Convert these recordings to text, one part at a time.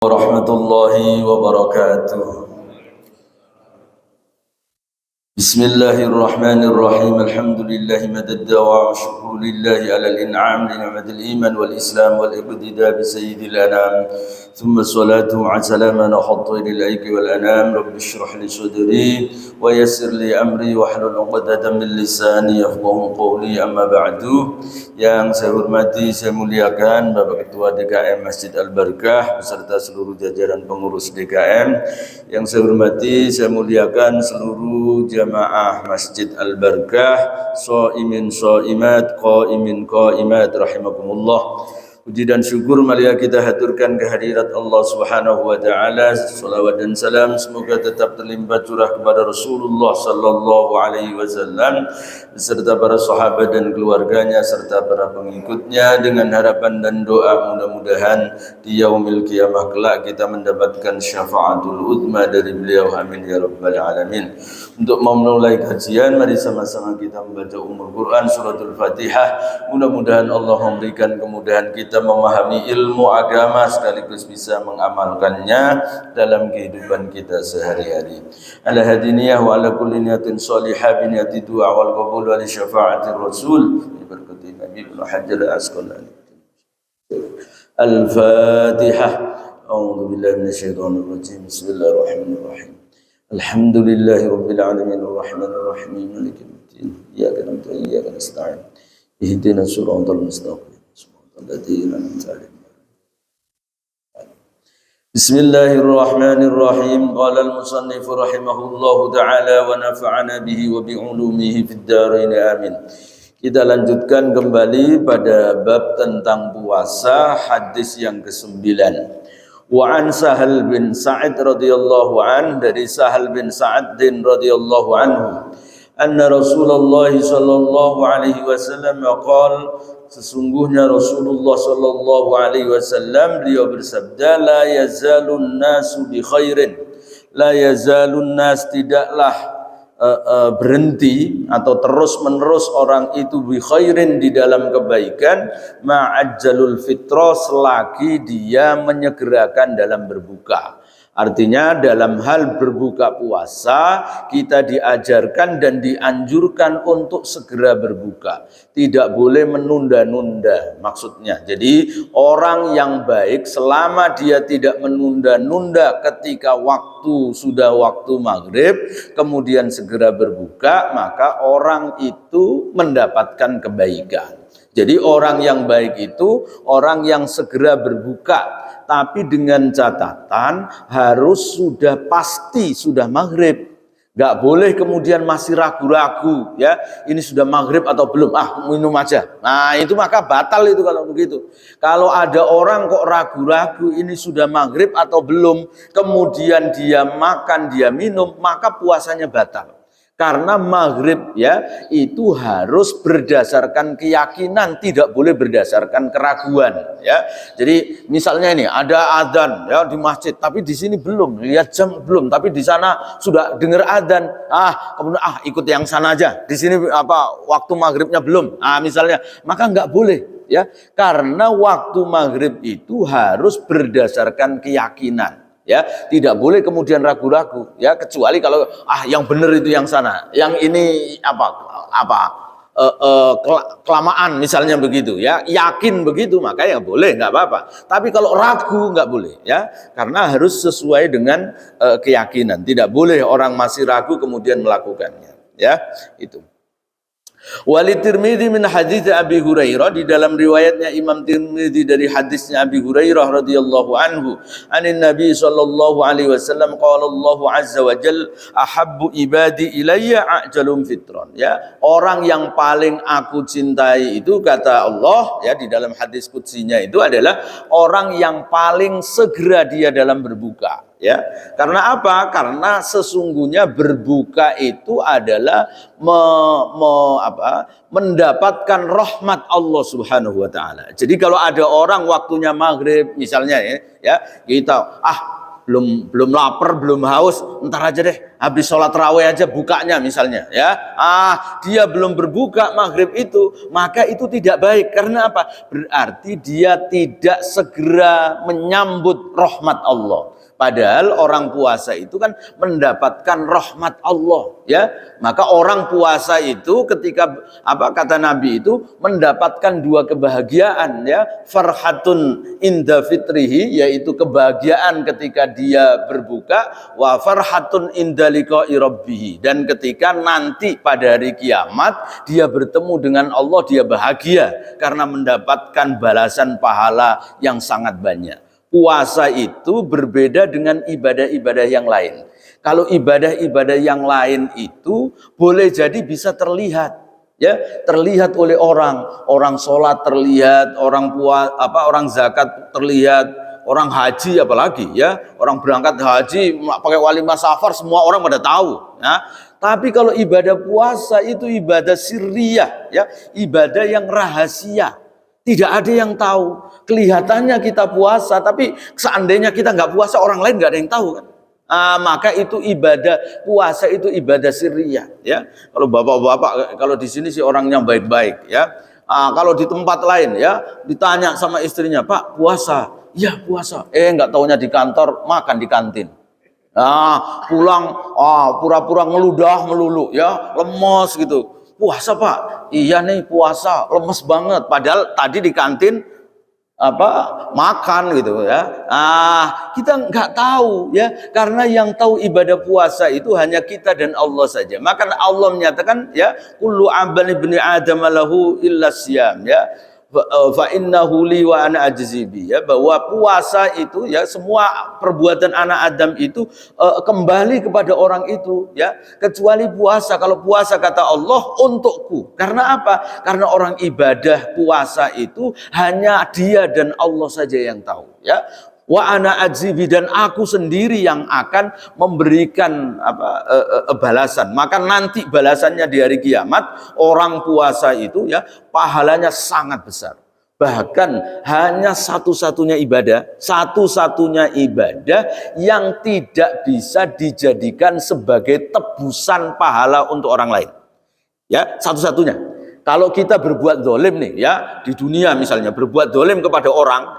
Warahmatullahi wabarakatuh. Bismillahirrahmanirrahim. Alhamdulillahi madadda wa syukru lillahi ala al-in'am li ni'matil iman wal islam wal iqtida bi sayyidil anam. Thumma salatu wa salaman hatta lil aiki wal anam. Rabbi shrah li sadri wa yassir li amri wa hlul 'uqdatam min lisani yafqahu qawli. Amma ba'du. Yang saya hormati, saya muliakan Bapak Ketua DKM Masjid Al-Barakah beserta seluruh jajaran pengurus DKM. Yang saya hormati, saya muliakan seluruh jamaah Masjid Al-Barakah, shaimin shaimat, qaimin qaimat rahimakumullah. Puji dan syukur marilah kita haturkan kehadirat Allah Subhanahu wa taala. Salawat dan salam semoga tetap terlimpah curah kepada Rasulullah sallallahu alaihi wasallam beserta para sahabat dan keluarganya serta para pengikutnya, dengan harapan dan doa mudah-mudahan di yaumil qiyamah kelak kita mendapatkan syafaatul uzma dari beliau, amin ya rabbal alamin. Untuk memulai kajian, mari sama-sama kita membaca Ummul Quran suratul Fatihah. Mudah-mudahan Allah memberikan kemudahan kita memahami ilmu agama sekaligus bisa mengamalkannya dalam kehidupan kita sehari-hari. Ala hadiniyah wa ala kulli niyatin salihah bi niyati du'a wal qabul wa li syafa'atir rasul bi barakati Nabi Ibnu Hajar al-Asqalani. Al-Fatihah. A'udzu billahi minasyaitonir rajim. Bismillahirrahmanirrahim. Alhamdulillahi rabbil alamin arrahmanir rahim maliki yaumiddin. Iyyaka na'budu wa iyyaka nasta'in. Ihdinas siratal mustaqim. Bismillahirrahmanirrahim. Qala al-musannif rahimahullahu ta'ala wa nafa'ana bihi wa bi'ulumihi fid dharain amin. Kita lanjutkan kembali pada bab tentang puasa, hadis yang ke-9. Wa an Sahal bin Sa'id radhiyallahu an, dari Sahal bin Sa'id radhiyallahu anhu, anna Rasulullah sallallahu alaihi wasallam qala, sesungguhnya Rasulullah sallallahu alaihi wasallam beliau bersabda, la yazalun nasu bi khairin, la yazalun nas, tidaklah berhenti atau terus-menerus orang itu bi khairin, di dalam kebaikan, ma'ajjalul fitrah, selagi dia menyegerakan dalam berbuka. Artinya dalam hal berbuka puasa kita diajarkan dan dianjurkan untuk segera berbuka, tidak boleh menunda-nunda maksudnya. Jadi orang yang baik selama dia tidak menunda-nunda, ketika sudah waktu maghrib kemudian segera berbuka, maka orang itu mendapatkan kebaikan. Jadi orang yang baik itu orang yang segera berbuka, tapi dengan catatan harus sudah pasti sudah maghrib. Gak boleh kemudian masih ragu-ragu, ya, ini sudah maghrib atau belum, minum aja. Nah itu maka batal itu kalau begitu. Kalau ada orang kok ragu-ragu ini sudah maghrib atau belum, kemudian dia makan, dia minum, maka puasanya batal. Karena maghrib, ya, itu harus berdasarkan keyakinan, tidak boleh berdasarkan keraguan, ya. Jadi misalnya ini ada adzan, ya, di masjid, tapi di sini belum, lihat jam belum, tapi di sana sudah dengar adzan, kemudian ikut yang sana aja, di sini waktu maghribnya belum, misalnya, maka nggak boleh, ya, karena waktu maghrib itu harus berdasarkan keyakinan. Ya, tidak boleh kemudian ragu-ragu, ya, kecuali kalau yang benar itu yang sana, yang ini kelamaan misalnya begitu, ya, yakin begitu, maka ya boleh, nggak apa-apa. Tapi kalau ragu nggak boleh, ya, karena harus sesuai dengan keyakinan. Tidak boleh orang masih ragu kemudian melakukannya, ya, itu. Wali Tirmidzi min hadits Abi Hurairah, di dalam riwayatnya Imam Tirmidzi dari hadisnya Abi Hurairah radhiyallahu anhu, anin Nabi sallallahu alaihi wasallam qala Allahu azza wa jalla ahabbu ibadi ilayya ajalum fitron, ya, orang yang paling aku cintai itu, kata Allah, ya, di dalam hadis qutsinya itu adalah orang yang paling segera dia dalam berbuka, ya. Karena apa? Karena sesungguhnya berbuka itu adalah mendapatkan rahmat Allah Subhanahu wa taala. Jadi kalau ada orang waktunya maghrib misalnya, ya, kita belum lapar, belum haus, ntar aja deh, habis sholat raweh aja bukanya misalnya, ya. Dia belum berbuka maghrib itu, maka itu tidak baik. Karena apa? Berarti dia tidak segera menyambut rahmat Allah. Padahal orang puasa itu kan mendapatkan rahmat Allah, ya. Maka orang puasa itu ketika kata Nabi itu mendapatkan dua kebahagiaan, ya. Farhatun inda fitrihi, yaitu kebahagiaan ketika dia berbuka, wa farhatun inda liqa'i rabbih, dan ketika nanti pada hari kiamat dia bertemu dengan Allah, dia bahagia karena mendapatkan balasan pahala yang sangat banyak. Puasa itu berbeda dengan ibadah-ibadah yang lain. Kalau ibadah-ibadah yang lain itu boleh jadi bisa terlihat, ya, terlihat oleh orang sholat terlihat, orang zakat terlihat, orang haji apalagi, ya, orang berangkat haji pakai walimah safar semua orang pada tahu, ya. Tapi kalau ibadah puasa itu ibadah sirriyah, ya, ibadah yang rahasia. Tidak ada yang tahu. Kelihatannya kita puasa, tapi seandainya kita nggak puasa, orang lain nggak ada yang tahu, kan? Maka itu ibadah puasa itu ibadah sirriyah, ya. Kalau bapak-bapak, kalau di sini sih orangnya baik-baik, ya. Kalau di tempat lain, ya, ditanya sama istrinya, Pak, puasa? Iya puasa. Nggak taunya di kantor makan di kantin. Pulang pura-pura ngeludah melulu, ya, lemes gitu. Puasa Pak? Iya nih puasa, lemes banget. Padahal tadi di kantin makan gitu, ya. Kita nggak tahu, ya, karena yang tahu ibadah puasa itu hanya kita dan Allah saja. Maka Allah menyatakan, ya, kullu amal ibni adam lahu illa siyam, ya, fa innahu li wa ana ajzi bi, ya, bahwa puasa itu, ya, semua perbuatan anak Adam itu kembali kepada orang itu, ya, kecuali puasa. Kalau puasa kata Allah untukku. Karena apa? Karena orang ibadah puasa itu hanya dia dan Allah saja yang tahu, ya. Wa ana ajibi, dan aku sendiri yang akan memberikan balasan. Maka nanti balasannya di hari kiamat, orang puasa itu, ya, pahalanya sangat besar. Bahkan hanya satu-satunya ibadah yang tidak bisa dijadikan sebagai tebusan pahala untuk orang lain. Ya, satu-satunya. Kalau kita berbuat dolim nih, ya, di dunia misalnya berbuat dolim kepada orang,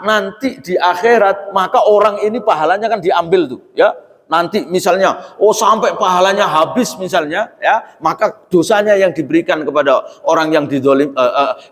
nanti di akhirat maka orang ini pahalanya kan diambil tuh, ya. Nanti misalnya sampai pahalanya habis misalnya, ya, maka dosanya yang diberikan kepada orang yang didolim,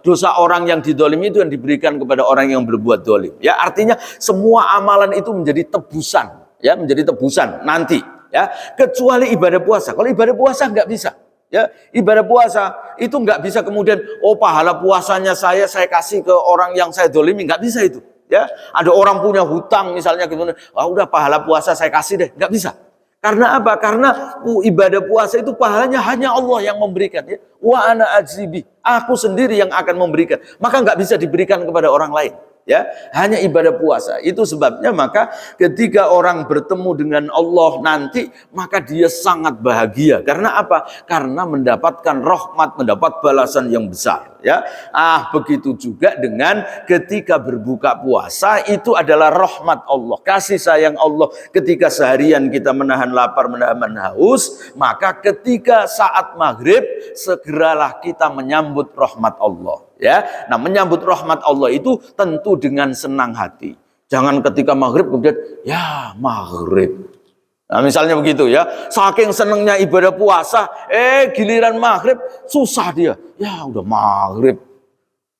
dosa orang yang didolim itu yang diberikan kepada orang yang berbuat dolim, ya. Artinya semua amalan itu menjadi tebusan, ya, menjadi tebusan nanti, ya, kecuali ibadah puasa. Kalau ibadah puasa nggak bisa. Ya, ibadah puasa itu nggak bisa kemudian pahala puasanya saya kasih ke orang yang saya dolimi, nggak bisa itu, ya. Ada orang punya hutang misalnya, kemudian udah pahala puasa saya kasih deh, nggak bisa. Karena apa? Karena ibadah puasa itu pahalanya hanya Allah yang memberikan, ya. Wa ana ajibi, aku sendiri yang akan memberikan, maka nggak bisa diberikan kepada orang lain. Ya, hanya ibadah puasa. Itu sebabnya maka ketika orang bertemu dengan Allah nanti, maka dia sangat bahagia. Karena apa? Karena mendapatkan rahmat, mendapat balasan yang besar, ya. Begitu juga dengan ketika berbuka puasa, itu adalah rahmat Allah, kasih sayang Allah. Ketika seharian kita menahan lapar, menahan haus, maka ketika saat maghrib segeralah kita menyambut rahmat Allah. Ya, nah, menyambut rahmat Allah itu tentu dengan senang hati. Jangan ketika maghrib kemudian ya maghrib. Nah, misalnya begitu, ya. Saking senangnya ibadah puasa, giliran maghrib susah dia. Ya udah maghrib,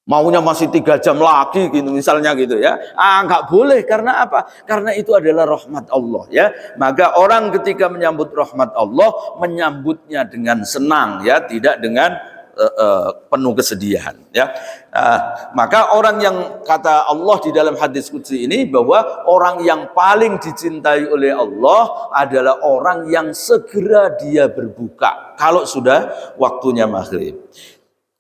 maunya masih 3 jam lagi gitu, misalnya gitu, ya. Nggak boleh. Karena apa? Karena itu adalah rahmat Allah, ya. Maka orang ketika menyambut rahmat Allah, menyambutnya dengan senang, ya, tidak dengan penuh kesedihan, ya. Maka orang yang kata Allah di dalam hadis qudsi ini, bahwa orang yang paling dicintai oleh Allah adalah orang yang segera dia berbuka kalau sudah waktunya maghrib.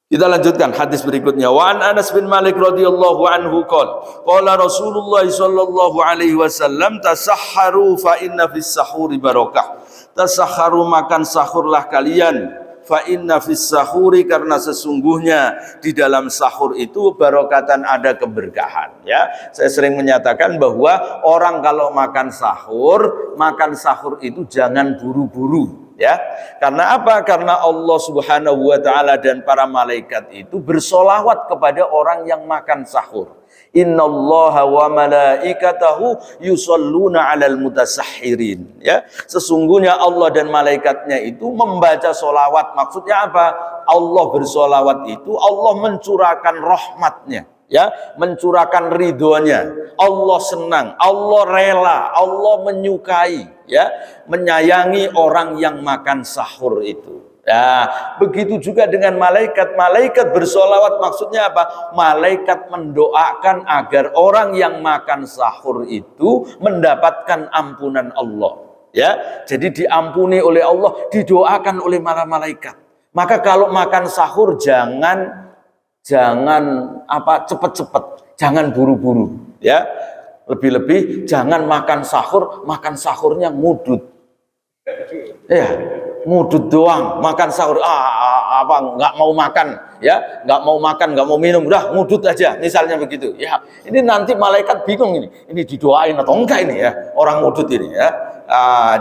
Kita lanjutkan hadis berikutnya. Wa an Anas bin Malik radhiyallahu anhu qala Rasulullah sallallahu alaihi wasallam, tasahharu fa inna fis sahuri barakah. Tasahharu, makan sahurlah kalian, fa inna fis sahuri, karena sesungguhnya di dalam sahur itu barokatan, ada keberkahan. Ya, saya sering menyatakan bahwa orang kalau makan sahur itu jangan buru-buru. Ya, karena apa? Karena Allah Subhanahu wa taala dan para malaikat itu bersolawat kepada orang yang makan sahur. Innallaha wa malaikatahu yusholluna 'alal mutasahhirin. Ya, sesungguhnya Allah dan malaikatnya itu membaca solawat. Maksudnya apa? Allah bersolawat itu Allah mencurahkan rahmatnya, ya, mencurahkan ridhonya. Allah senang, Allah rela, Allah menyukai, ya, menyayangi orang yang makan sahur itu. Nah, begitu juga dengan malaikat. Malaikat bersolawat, maksudnya apa? Malaikat mendoakan agar orang yang makan sahur itu mendapatkan ampunan Allah. Ya, jadi diampuni oleh Allah, didoakan oleh para malaikat. Maka kalau makan sahur jangan cepet-cepet, jangan buru-buru. Ya, lebih-lebih jangan makan sahurnya ngudut. Ya, ngudut doang, makan sahur, nggak mau makan, ya, nggak mau minum, udah ngudut aja, misalnya begitu. Ya, ini nanti malaikat bingung ini didoain atau enggak ini, ya, orang ngudut ini, ya.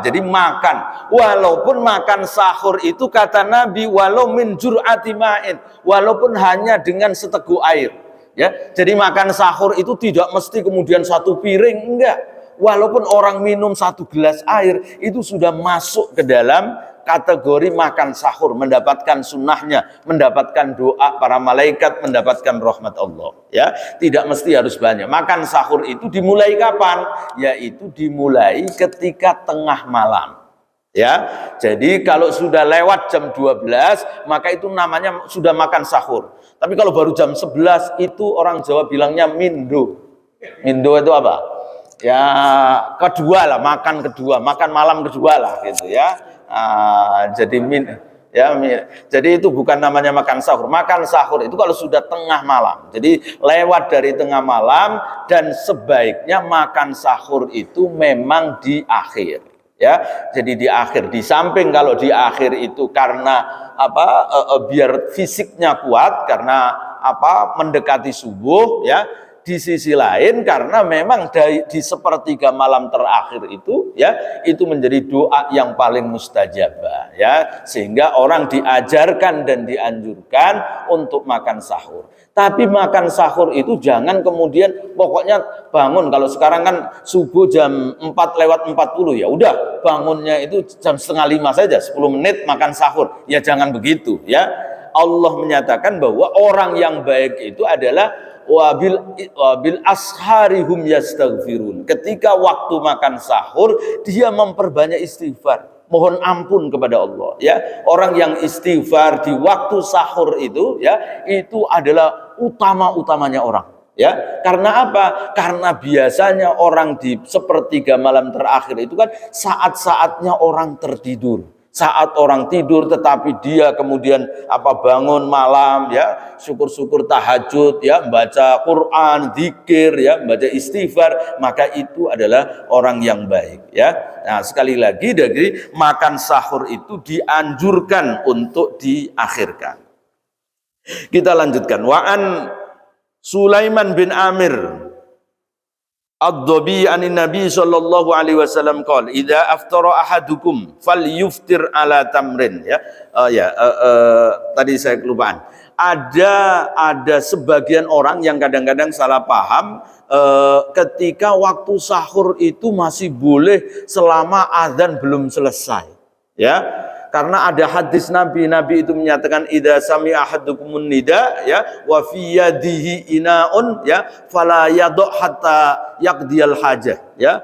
Jadi makan, walaupun makan sahur itu kata Nabi, walau min jur'ati ma'in, walaupun hanya dengan seteguk air. Ya, jadi makan sahur itu tidak mesti kemudian satu piring, enggak. Walaupun orang minum satu gelas air itu sudah masuk ke dalam kategori makan sahur, mendapatkan sunnahnya, mendapatkan doa para malaikat, mendapatkan rahmat Allah. Ya, tidak mesti harus banyak. Makan sahur itu dimulai kapan? Yaitu dimulai ketika tengah malam. Ya, jadi kalau sudah lewat jam 12 maka itu namanya sudah makan sahur. Tapi kalau baru jam 11 itu orang Jawa bilangnya mindo. Mindo itu apa? Ya, makan malam kedua lah gitu, ya. Jadi itu bukan namanya makan sahur. Makan sahur itu kalau sudah tengah malam. Jadi lewat dari tengah malam, dan sebaiknya makan sahur itu memang di akhir. Ya, jadi di akhir. Di samping kalau di akhir itu karena biar fisiknya kuat, karena mendekati subuh, ya. Di sisi lain karena memang di sepertiga malam terakhir itu, ya, itu menjadi doa yang paling mustajabah, ya, sehingga orang diajarkan dan dianjurkan untuk makan sahur. Tapi makan sahur itu jangan kemudian pokoknya bangun, kalau sekarang kan subuh jam 4:40, ya udah bangunnya itu jam 4:30 saja, 10 menit makan sahur. Ya jangan begitu, ya. Allah menyatakan bahwa orang yang baik itu adalah wabil asharihum yastaghfirun. Ketika waktu makan sahur dia memperbanyak istighfar, mohon ampun kepada Allah, ya. Orang yang istighfar di waktu sahur itu, ya, itu adalah utama-utamanya orang, ya. Karena apa? Karena biasanya orang di sepertiga malam terakhir itu kan saat-saatnya orang tertidur. Saat orang tidur tetapi dia kemudian bangun malam, ya, syukur-syukur tahajud, ya, baca Quran, zikir, ya, baca istighfar, maka itu adalah orang yang baik, ya. Nah, sekali lagi dari makan sahur itu dianjurkan untuk diakhirkan. Kita lanjutkan. Wa'an Sulaiman bin Amir Ad-Dhabi anin Nabi sallallahu alaihi wasallam qala idza aftara ahadukum falyuftir ala tamrin, ya. Tadi saya kelupaan. Ada sebagian orang yang kadang-kadang salah paham ketika waktu sahur itu masih boleh selama azan belum selesai, ya. Karena ada hadis Nabi itu menyatakan idza sami ahadukumun nida, ya, wa fi yadihi inaun, ya, fala yadh hatta yaqdiyal hajah, ya.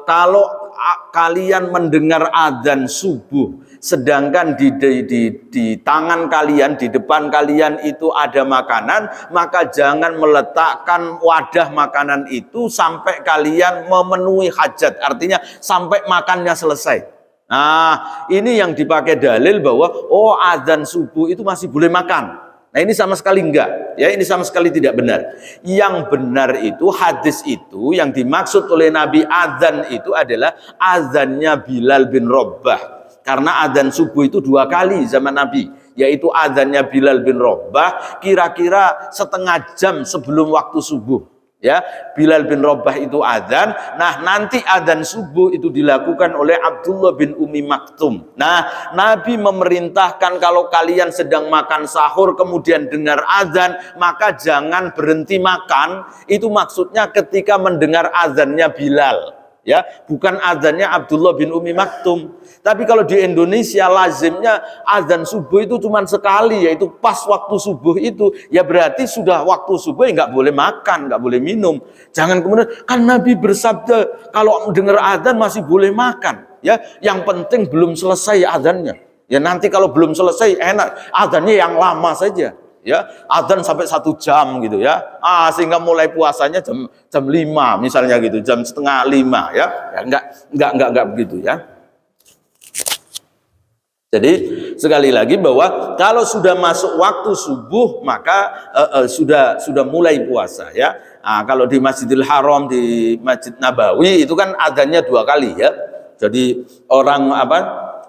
Kalau kalian mendengar adzan subuh sedangkan di tangan kalian, di depan kalian itu ada makanan, maka jangan meletakkan wadah makanan itu sampai kalian memenuhi hajat, artinya sampai makannya selesai. Nah, ini yang dipakai dalil bahwa azan subuh itu masih boleh makan. Nah, ini sama sekali enggak, ya, ini sama sekali tidak benar. Yang benar itu hadis itu yang dimaksud oleh Nabi azan itu adalah azannya Bilal bin Rabah. Karena adzan subuh itu 2 kali zaman Nabi, yaitu adzannya Bilal bin Rabah kira-kira setengah jam sebelum waktu subuh. Ya, Bilal bin Rabah itu adzan. Nah, nanti adzan subuh itu dilakukan oleh Abdullah bin Umi Maktum. Nah, Nabi memerintahkan kalau kalian sedang makan sahur kemudian dengar adzan, maka jangan berhenti makan. Itu maksudnya ketika mendengar adzannya Bilal. Ya, bukan adzannya Abdullah bin Umi Maktum. Tapi kalau di Indonesia lazimnya adzan subuh itu cuma sekali, yaitu pas waktu subuh itu, ya berarti sudah waktu subuh ya nggak boleh makan, nggak boleh minum. Jangan kemudian kan Nabi bersabda kalau dengar adzan masih boleh makan. Ya, yang penting belum selesai adzannya. Ya nanti kalau belum selesai enak adzannya yang lama saja. Ya, adzan sampai 1 jam gitu ya. Sehingga mulai puasanya jam 5 misalnya gitu, jam setengah 5 ya. Enggak begitu ya. Jadi sekali lagi bahwa kalau sudah masuk waktu subuh maka sudah mulai puasa ya. Kalau di Masjidil Haram, di Masjid Nabawi itu kan adzannya 2 kali ya. Jadi orang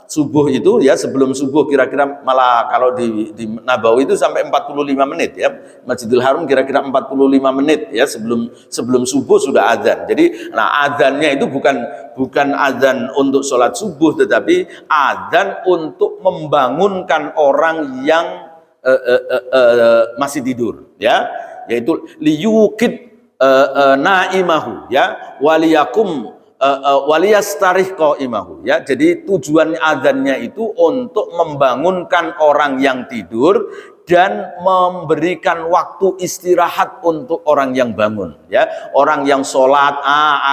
subuh itu ya, sebelum subuh kira-kira, malah kalau di Nabawi itu sampai 45 menit ya. Masjidil Haram kira-kira 45 menit ya sebelum subuh sudah adzan. Jadi adzannya itu bukan adzan untuk sholat subuh, tetapi adzan untuk membangunkan orang yang masih tidur ya, yaitu liyukid naimahu ya waliyakum waliyastarih qaimahu ya. Jadi tujuan adzannya itu untuk membangunkan orang yang tidur dan memberikan waktu istirahat untuk orang yang bangun ya. Orang yang sholat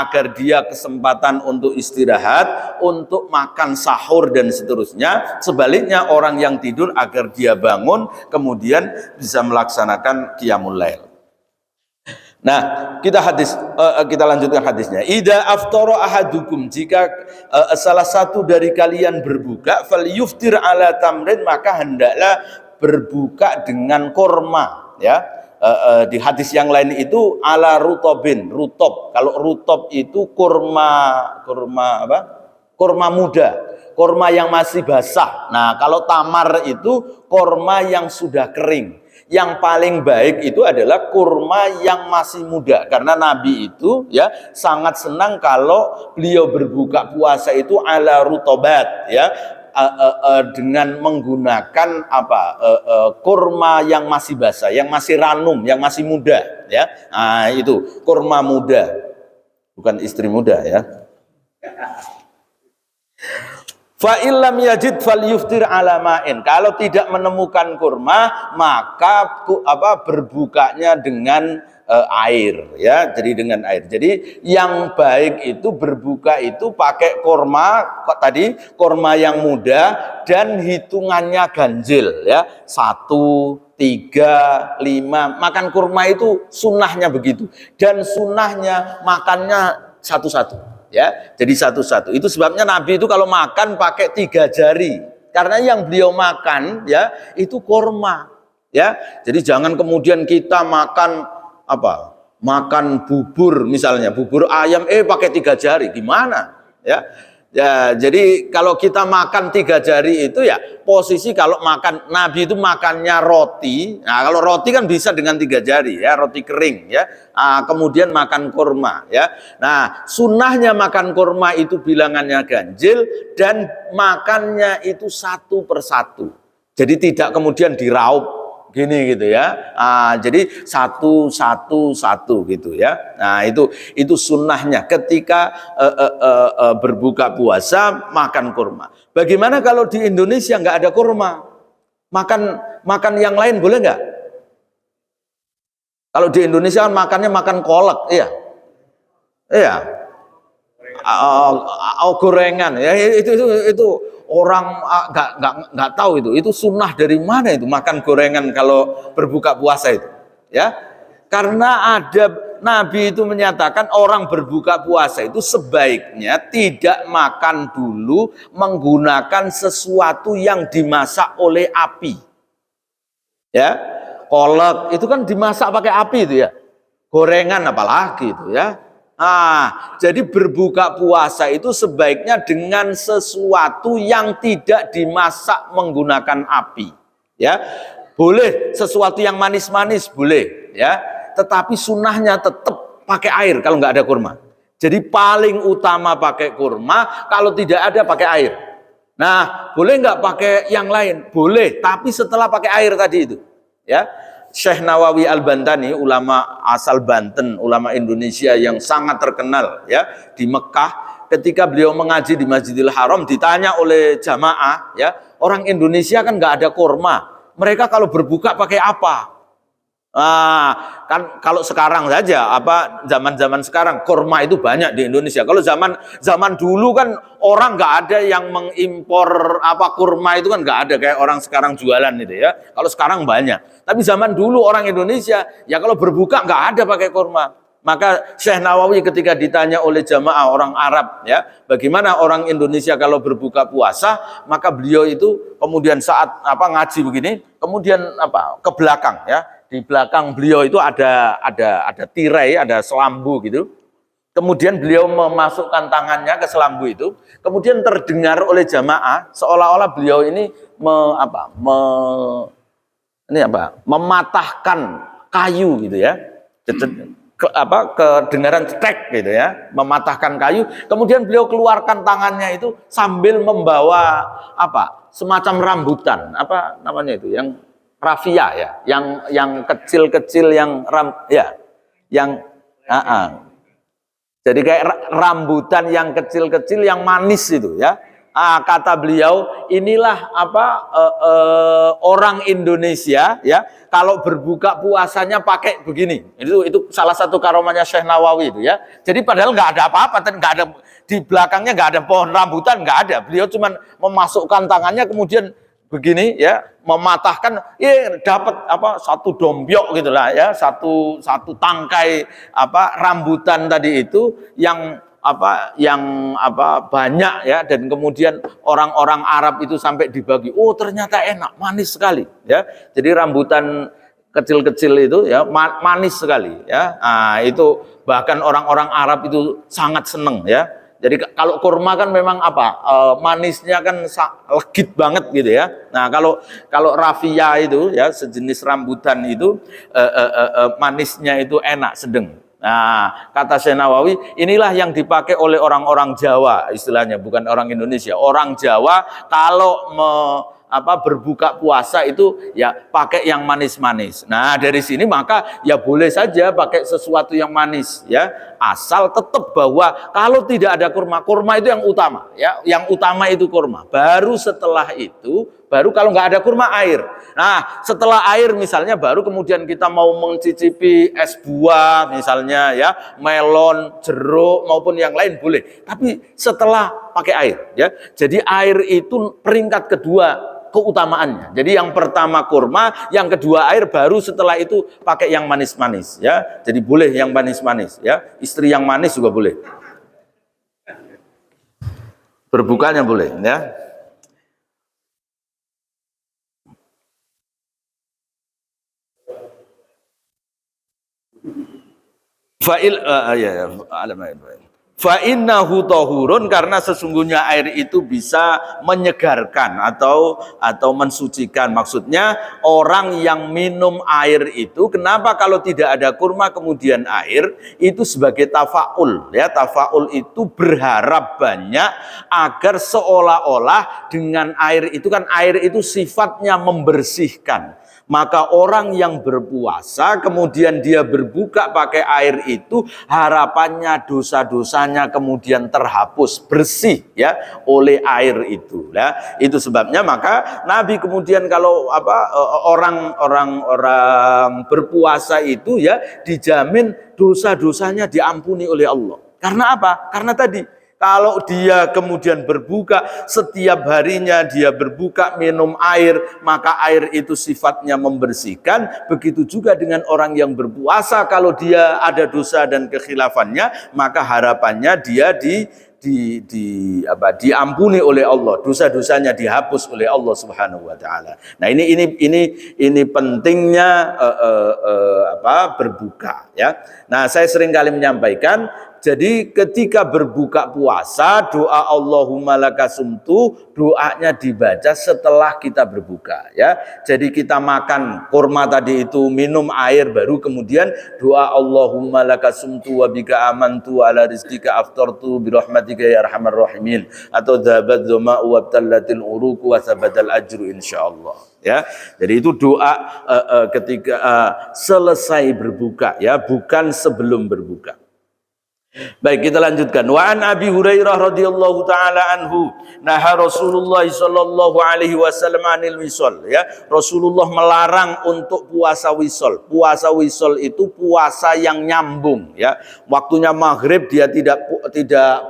agar dia kesempatan untuk istirahat, untuk makan sahur dan seterusnya. Sebaliknya orang yang tidur agar dia bangun kemudian bisa melaksanakan qiyamul lail. Nah, kita lanjutkan hadisnya. Idza aftara ahadukum, jika salah satu dari kalian berbuka, falyuftir ala tamrin, maka hendaklah berbuka dengan kurma ya. Di hadis yang lain itu ala rutobin, rutob. Kalau rutob itu kurma apa? Kurma muda, kurma yang masih basah. Nah, kalau tamar itu kurma yang sudah kering. Yang paling baik itu adalah kurma yang masih muda, karena Nabi itu ya sangat senang kalau beliau berbuka puasa itu ala rutobat ya, dengan menggunakan kurma yang masih basah, yang masih ranum, yang masih muda ya. Itu kurma muda, bukan istri muda ya. Fa illam yajid falyuftir ala ma'in. Kalau tidak menemukan kurma, maka berbukanya dengan air ya. Jadi dengan air. Jadi yang baik itu berbuka itu pakai kurma tadi, kurma yang muda dan hitungannya ganjil ya. 1, 3, 5. Makan kurma itu sunnahnya begitu. Dan sunnahnya makannya satu-satu. Ya, jadi satu-satu. Itu sebabnya Nabi itu kalau makan pakai 3 jari. Karena yang beliau makan ya itu kurma. Ya, jadi jangan kemudian kita makan makan bubur misalnya, bubur ayam pakai 3 jari. Gimana? Ya. Ya, jadi kalau kita makan 3 jari itu ya posisi kalau makan, Nabi itu makannya roti. Nah, kalau roti kan bisa dengan 3 jari ya, roti kering ya. Kemudian makan kurma ya. Nah, sunnahnya makan kurma itu bilangannya ganjil dan makannya itu 1 per 1. Jadi tidak kemudian diraup gini gitu ya. Jadi 1 gitu ya. Nah, itu sunnahnya ketika berbuka puasa makan kurma. Bagaimana kalau di Indonesia nggak ada kurma? Makan yang lain boleh nggak? Kalau di Indonesia kan makannya makan kolak, iya. Gorengan ya, itu orang nggak tahu itu sunnah dari mana itu makan gorengan kalau berbuka puasa itu ya. Karena ada Nabi itu menyatakan orang berbuka puasa itu sebaiknya tidak makan dulu menggunakan sesuatu yang dimasak oleh api ya. Kolak itu kan dimasak pakai api itu ya, gorengan apalagi itu ya. Jadi berbuka puasa itu sebaiknya dengan sesuatu yang tidak dimasak menggunakan api. Ya, boleh sesuatu yang manis-manis boleh, ya. Tetapi sunnahnya tetap pakai air kalau nggak ada kurma. Jadi paling utama pakai kurma, kalau tidak ada pakai air. Nah, boleh nggak pakai yang lain? Boleh, tapi setelah pakai air tadi itu. Ya, Syekh Nawawi Al-Bantani, ulama asal Banten, ulama Indonesia yang sangat terkenal ya di Mekah. Ketika beliau mengaji di Masjidil Haram, ditanya oleh jamaah, ya, orang Indonesia kan nggak ada kurma. Mereka kalau berbuka pakai apa? Kan kalau sekarang saja, zaman-zaman sekarang kurma itu banyak di Indonesia. Kalau zaman dulu kan orang nggak ada yang mengimpor kurma itu kan nggak ada kayak orang sekarang jualan itu ya. Kalau sekarang banyak. Tapi zaman dulu orang Indonesia ya kalau berbuka nggak ada pakai kurma. Maka Syekh Nawawi ketika ditanya oleh jamaah orang Arab ya, bagaimana orang Indonesia kalau berbuka puasa, maka beliau itu kemudian saat ngaji begini, kemudian ke belakang ya. Di belakang beliau itu ada tirai, ada selambu gitu. Kemudian beliau memasukkan tangannya ke selambu itu. Kemudian terdengar oleh jamaah seolah-olah beliau ini mematahkan kayu gitu ya. Kedengaran cetek gitu ya, mematahkan kayu. Kemudian beliau keluarkan tangannya itu sambil membawa semacam rambutan, namanya itu yang rafia ya, yang kecil-kecil jadi kayak rambutan yang kecil-kecil yang manis itu ya. Kata beliau, inilah orang Indonesia ya, kalau berbuka puasanya pakai begini. Itu salah satu karomahnya Syekh Nawawi itu ya. Jadi padahal nggak ada apa-apa, nggak ada di belakangnya, nggak ada pohon rambutan, nggak ada. Beliau cuma memasukkan tangannya kemudian begini ya, mematahkan, dapat satu dombyok gitulah ya, satu tangkai rambutan tadi itu yang banyak ya, dan kemudian orang-orang Arab itu sampai dibagi, ternyata enak, manis sekali ya. Jadi rambutan kecil-kecil itu ya manis sekali ya. Itu bahkan orang-orang Arab itu sangat seneng ya. Jadi kalau kurma kan memang manisnya kan legit banget gitu ya. Nah kalau rafia itu ya sejenis rambutan itu manisnya itu enak sedang. Nah kata Syekh Nawawi, inilah yang dipakai oleh orang-orang Jawa istilahnya, bukan orang Indonesia. Orang Jawa kalau berbuka puasa itu ya pakai yang manis-manis. Nah dari sini maka ya boleh saja pakai sesuatu yang manis ya, asal tetap bahwa kalau tidak ada kurma itu yang utama ya, yang utama itu kurma. Baru setelah itu baru kalau nggak ada kurma air. Nah setelah air misalnya baru kemudian kita mau mencicipi es buah misalnya ya, melon, jeruk maupun yang lain boleh. Tapi setelah pakai air ya. Jadi air itu peringkat kedua keutamaannya. Jadi yang pertama kurma, yang kedua air, baru setelah itu pakai yang manis-manis ya. Jadi boleh yang manis-manis ya. Istri yang manis juga boleh. Berbukanya boleh ya. Fa'innahu tahurun, karena sesungguhnya air itu bisa menyegarkan atau mensucikan. Maksudnya orang yang minum air itu, kenapa kalau tidak ada kurma kemudian air, itu sebagai tafaul ya. Tafaul itu berharap banyak agar seolah-olah dengan air itu, kan air itu sifatnya membersihkan. Maka orang yang berpuasa kemudian dia berbuka pakai air itu, harapannya dosa-dosanya kemudian terhapus bersih ya oleh air itu ya. Itu sebabnya maka Nabi kemudian kalau orang berpuasa itu ya dijamin dosa-dosanya diampuni oleh Allah. Karena apa? Karena tadi kalau dia kemudian berbuka, setiap harinya dia berbuka minum air, maka air itu sifatnya membersihkan. Begitu juga dengan orang yang berpuasa, kalau dia ada dosa dan kekhilafannya, maka harapannya dia diampuni oleh Allah, dosa-dosanya dihapus oleh Allah Subhanahu wa taala. Nah, ini pentingnya berbuka ya. Nah, saya sering kali menyampaikan Jadi ketika berbuka puasa, doa Allahumma lakasumtu, doanya dibaca setelah kita berbuka, ya. Jadi kita makan kurma tadi itu, minum air, baru kemudian doa Allahumma lakasumtu wa bika amantu ala rizqika aftartu birahmatika ya arhamar rahimin, atau dhahabat dhama'u wa tallatil uruku wa sabatal ajru insyaallah. Ya, jadi itu doa ketika selesai berbuka, ya, bukan sebelum berbuka. Baik, kita lanjutkan. Wa an Abi Hurairah radhiyallahu taala anhu, naha Rasulullah sallallahu alaihi wasallam anil wisol, ya. Rasulullah melarang untuk puasa wisol. Puasa wisol itu puasa yang nyambung, ya. Waktunya maghrib dia tidak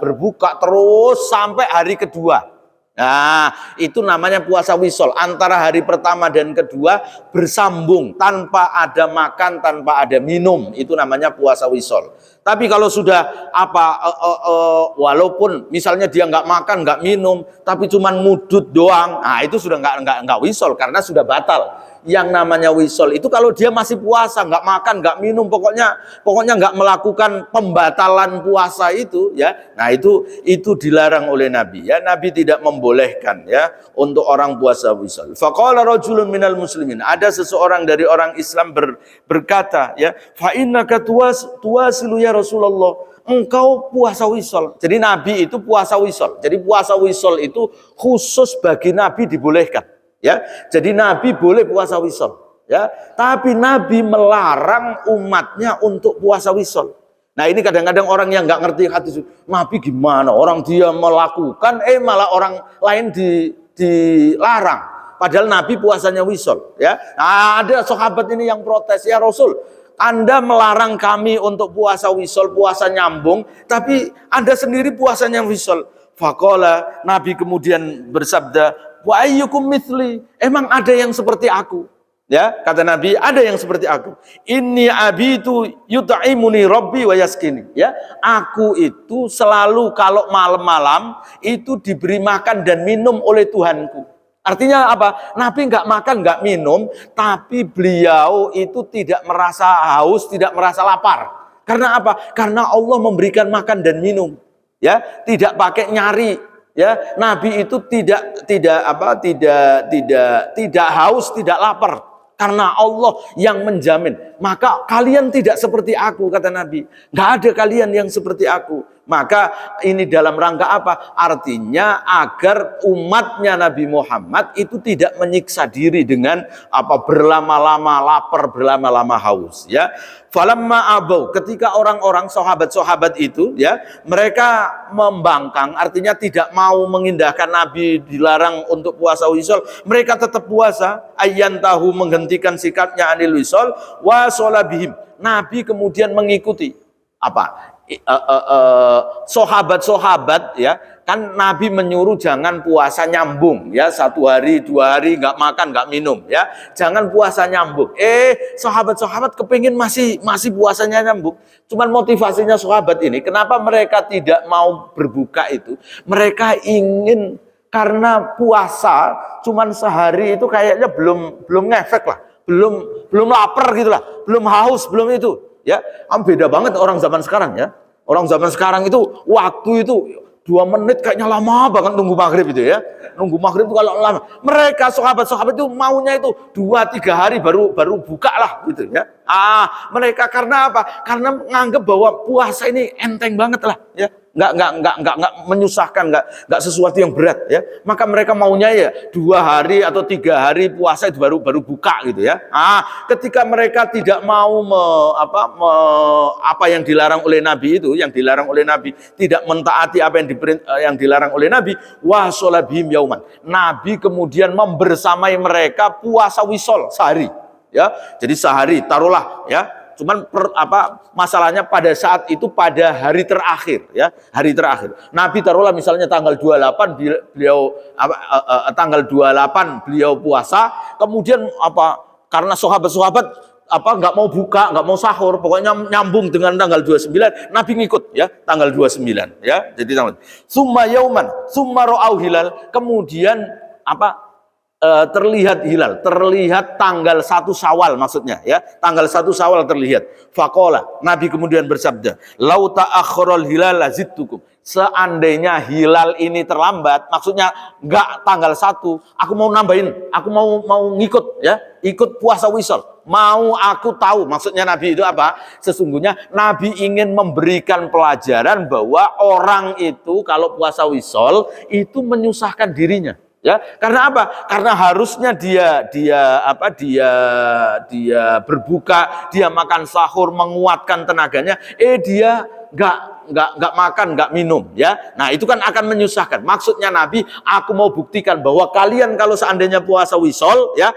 berbuka terus sampai hari kedua. Nah, itu namanya puasa wisol. Antara hari pertama dan kedua bersambung tanpa ada makan, tanpa ada minum. Itu namanya puasa wisol. Tapi kalau sudah walaupun misalnya dia nggak makan, nggak minum, tapi cuman ngudut doang, nah itu sudah nggak wisol karena sudah batal. Yang namanya wisol itu kalau dia masih puasa, nggak makan, nggak minum, pokoknya nggak melakukan pembatalan puasa itu, ya. Nah itu dilarang oleh Nabi, ya. Nabi tidak membolehkan, ya, untuk orang puasa wisol. Faqala rajulun minal muslimin, ada seseorang dari orang Islam berkata, ya, fa innaka tuwasilu ya Rasulullah, engkau puasa wisol. Jadi Nabi itu puasa wisol. Jadi puasa wisol itu khusus bagi Nabi dibolehkan. Ya, jadi Nabi boleh puasa wisol, ya. Tapi Nabi melarang umatnya untuk puasa wisol. Nah ini kadang-kadang orang yang nggak ngerti hadis, Nabi gimana? Orang dia melakukan, malah orang lain dilarang. Padahal Nabi puasanya wisol, ya. Nah, ada sahabat ini yang protes, ya Rasul, Anda melarang kami untuk puasa wisol, puasa nyambung, tapi Anda sendiri puasanya wisol. Faqala, Nabi kemudian bersabda, wa ayyukum mithli, emang ada yang seperti aku, ya, kata Nabi, ada yang seperti aku. Inni abitu yut'imuni rabbi wa yaskini, ya, aku itu selalu kalau malam-malam itu diberi makan dan minum oleh Tuhanku. Artinya apa? Nabi nggak makan, nggak minum, tapi beliau itu tidak merasa haus, tidak merasa lapar. Karena apa? Karena Allah memberikan makan dan minum, ya, tidak pakai nyari. Ya, Nabi itu tidak haus, tidak lapar karena Allah yang menjamin. Maka kalian tidak seperti aku, kata Nabi. Nggak ada kalian yang seperti aku. Maka ini dalam rangka apa? Artinya agar umatnya Nabi Muhammad itu tidak menyiksa diri dengan berlama-lama lapar, berlama-lama haus, ya. Falamma abau, ketika orang-orang sahabat-sahabat itu, ya, mereka membangkang, artinya tidak mau mengindahkan Nabi dilarang untuk puasa wisol, mereka tetap puasa, ayyantahu, menghentikan sikapnya anil wisol, wa sholabihim. Nabi kemudian mengikuti sahabat-sahabat, ya, kan Nabi menyuruh jangan puasa nyambung, ya, 1 hari 2 hari nggak makan nggak minum, ya, jangan puasa nyambung. Sahabat-sahabat kepingin masih puasanya nyambung. Cuman motivasinya sahabat ini, kenapa mereka tidak mau berbuka itu? Mereka ingin, karena puasa cuman sehari itu kayaknya belum ngefek lah, belum lapar gitu lah, belum haus, belum itu. Ya, beda banget orang zaman sekarang, ya. Orang zaman sekarang itu waktu itu 2 menit kayaknya lama banget nunggu maghrib itu, ya. Nunggu maghrib itu kalau lama. Mereka sahabat-sahabat itu maunya itu 2-3 hari baru buka lah gitu, ya. Mereka karena apa? Karena menganggap bahwa puasa ini enteng banget lah, ya. Nggak menyusahkan, nggak sesuatu yang berat, ya. Maka mereka maunya ya 2 hari atau 3 hari puasa itu baru buka gitu, ya. Ketika mereka tidak mau apa yang dilarang oleh Nabi itu, yang dilarang oleh Nabi, tidak mentaati apa yang dilarang oleh Nabi, wa sholabihim yauman. Nabi kemudian membersamai mereka puasa wisol sehari, ya. Jadi sehari, taruhlah, ya. Cuman masalahnya pada saat itu pada hari terakhir, ya, hari terakhir. Nabi taruhlah misalnya tanggal 28 beliau tanggal 28 beliau puasa, kemudian karena sahabat-sahabat nggak mau buka, nggak mau sahur, pokoknya nyambung dengan tanggal 29, Nabi ngikut, ya, tanggal 29, ya. Jadi summa yauman, summa ra'au hilal, kemudian terlihat hilal, terlihat tanggal 1 Syawal maksudnya ya, tanggal 1 Syawal terlihat. Faqala, Nabi kemudian bersabda, "Lau ta'akhkharal hilal lazidtukum." Seandainya hilal ini terlambat, maksudnya enggak tanggal 1, aku mau nambahin, aku mau ngikut ya, ikut puasa wisol. Mau aku tahu, maksudnya Nabi itu apa? Sesungguhnya Nabi ingin memberikan pelajaran bahwa orang itu kalau puasa wisol itu menyusahkan dirinya. Ya, karena apa? Karena harusnya dia berbuka, dia makan sahur, menguatkan tenaganya, dia nggak makan, nggak minum, ya. Nah, itu kan akan menyusahkan. Maksudnya Nabi, aku mau buktikan bahwa kalian kalau seandainya puasa wisol, ya,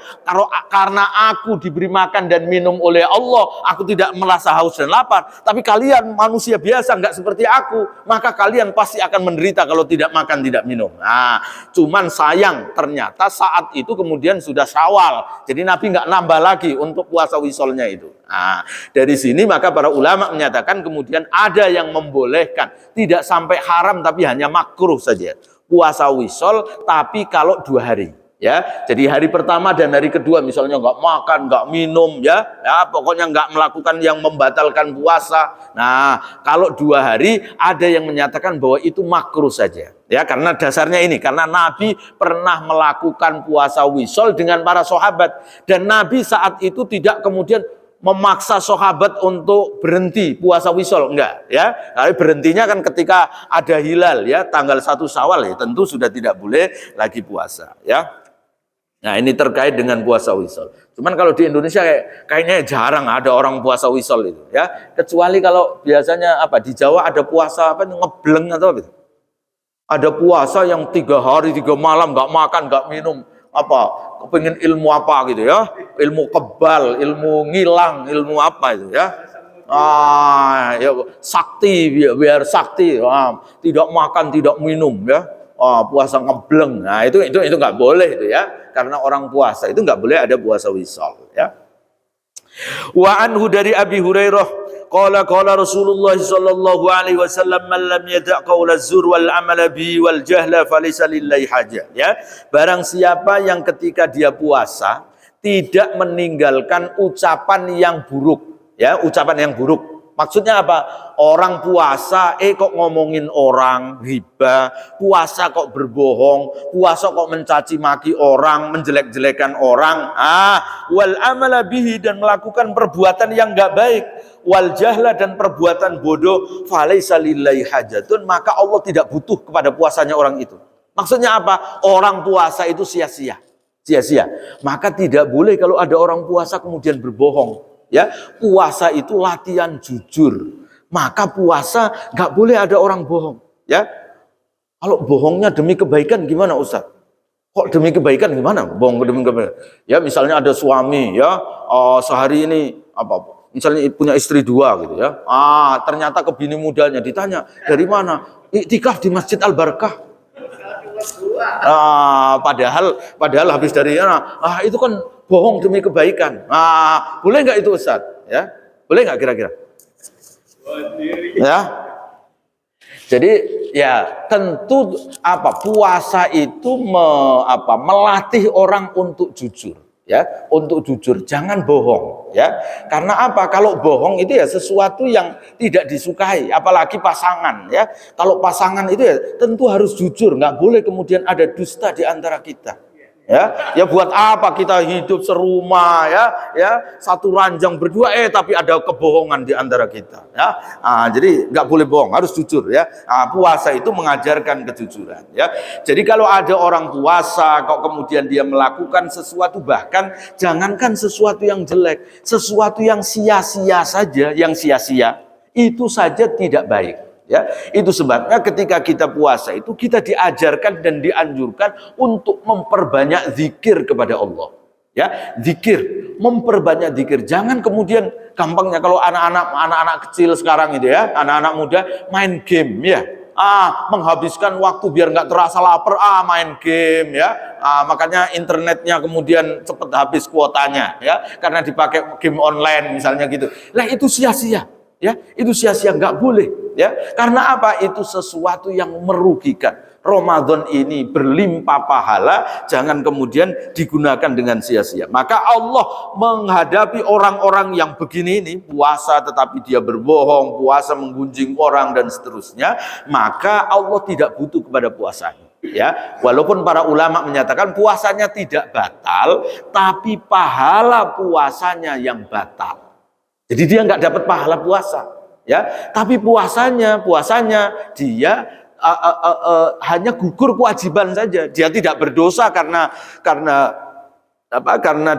karena aku diberi makan dan minum oleh Allah, aku tidak merasa haus dan lapar. Tapi kalian manusia biasa, nggak seperti aku, maka kalian pasti akan menderita kalau tidak makan, tidak minum. Nah, cuman sayang, ternyata saat itu kemudian sudah Syawal. Jadi Nabi nggak nambah lagi untuk puasa wisolnya itu. Nah, dari sini maka para ulama menyatakan kemudian ada yang membolehkan, tidak sampai haram tapi hanya makruh saja. Puasa wisol tapi kalau 2 hari. Ya, jadi hari pertama dan hari kedua misalnya nggak makan, nggak minum, ya pokoknya nggak melakukan yang membatalkan puasa. Nah, kalau 2 hari ada yang menyatakan bahwa itu makruh saja. Ya, karena dasarnya ini, karena Nabi pernah melakukan puasa wisol dengan para sahabat dan Nabi saat itu tidak kemudian memaksa sahabat untuk berhenti puasa wisol, enggak ya. Tapi berhentinya kan ketika ada hilal ya, tanggal 1 Syawal ya, tentu sudah tidak boleh lagi puasa ya. Nah, ini terkait dengan puasa wisol. Cuman kalau di Indonesia kayaknya jarang ada orang puasa wisol itu ya. Kecuali kalau biasanya apa di Jawa ada puasa apa ngebleng atau apa gitu. Ada puasa yang 3 hari 3 malam nggak makan, nggak minum, apa kepingin ilmu apa gitu ya, ilmu kebal, ilmu ngilang, ilmu apa itu ya, ya sakti, biar sakti, tidak makan tidak minum ya, puasa ngebleng. Nah itu nggak boleh itu ya, karena orang puasa itu nggak boleh ada puasa wisol ya. Wa anhu dari Abi Hurairah qala Rasulullah sallallahu alaihi wasallam man lam yada' qaula zur wal amala bi wal jahla falaysa lillahi haja. Ya, barang siapa yang ketika dia puasa tidak meninggalkan ucapan yang buruk, ya, ucapan yang buruk. Maksudnya apa? Orang puasa kok ngomongin orang, riba, puasa kok berbohong, puasa kok mencaci maki orang, menjelek-jelekan orang, wal amala bihi, dan melakukan perbuatan yang enggak baik, wal jahla, dan perbuatan bodoh, falaisa lillahi hajatun, maka Allah tidak butuh kepada puasanya orang itu. Maksudnya apa? Orang puasa itu sia-sia. Maka tidak boleh kalau ada orang puasa kemudian berbohong. Ya, puasa itu latihan jujur. Maka puasa nggak boleh ada orang bohong. Ya, kalau bohongnya demi kebaikan gimana Ustaz? Kok demi kebaikan gimana? Bohong demi kebaikan. Ya, misalnya ada suami ya, sehari ini apa? Misalnya punya istri 2 gitu ya. Ternyata ke bini mudanya ditanya dari mana? Iktikaf di Masjid Al Barkah. Padahal habis dari itu kan bohong demi kebaikan. Boleh nggak itu Ustaz? Ya, boleh nggak kira-kira? Ya. Jadi ya tentu puasa itu melatih orang untuk jujur. Ya, untuk jujur, jangan bohong ya. Karena apa? Kalau bohong itu ya sesuatu yang tidak disukai, apalagi pasangan ya. Kalau pasangan itu ya tentu harus jujur, nggak boleh kemudian ada dusta di antara kita. Ya buat apa kita hidup serumah ya satu ranjang berdua tapi ada kebohongan di antara kita ya. Jadi nggak boleh bohong, harus jujur ya. Puasa itu mengajarkan kejujuran ya. Jadi kalau ada orang puasa kok kemudian dia melakukan sesuatu, bahkan jangankan sesuatu yang jelek, sesuatu yang sia-sia saja, yang sia-sia itu saja tidak baik. Ya, itu sebabnya ketika kita puasa itu kita diajarkan dan dianjurkan untuk memperbanyak zikir kepada Allah. Ya, zikir, memperbanyak zikir. Jangan kemudian gampangnya kalau anak-anak kecil sekarang itu ya, anak-anak muda main game ya. Menghabiskan waktu biar nggak terasa lapar, main game ya. Makanya internetnya kemudian cepat habis kuotanya ya, karena dipakai game online misalnya gitu. Lah itu sia-sia. Ya, itu sia-sia, nggak boleh. Ya, karena apa? Itu sesuatu yang merugikan. Ramadan ini berlimpah pahala, jangan kemudian digunakan dengan sia-sia. Maka Allah menghadapi orang-orang yang begini ini, puasa tetapi dia berbohong, puasa menggunjing orang dan seterusnya, maka Allah tidak butuh kepada puasanya. Ya, walaupun para ulama menyatakan puasanya tidak batal, tapi pahala puasanya yang batal. Jadi dia nggak dapat pahala puasa, ya. Tapi puasanya dia hanya gugur kewajiban saja. Dia tidak berdosa karena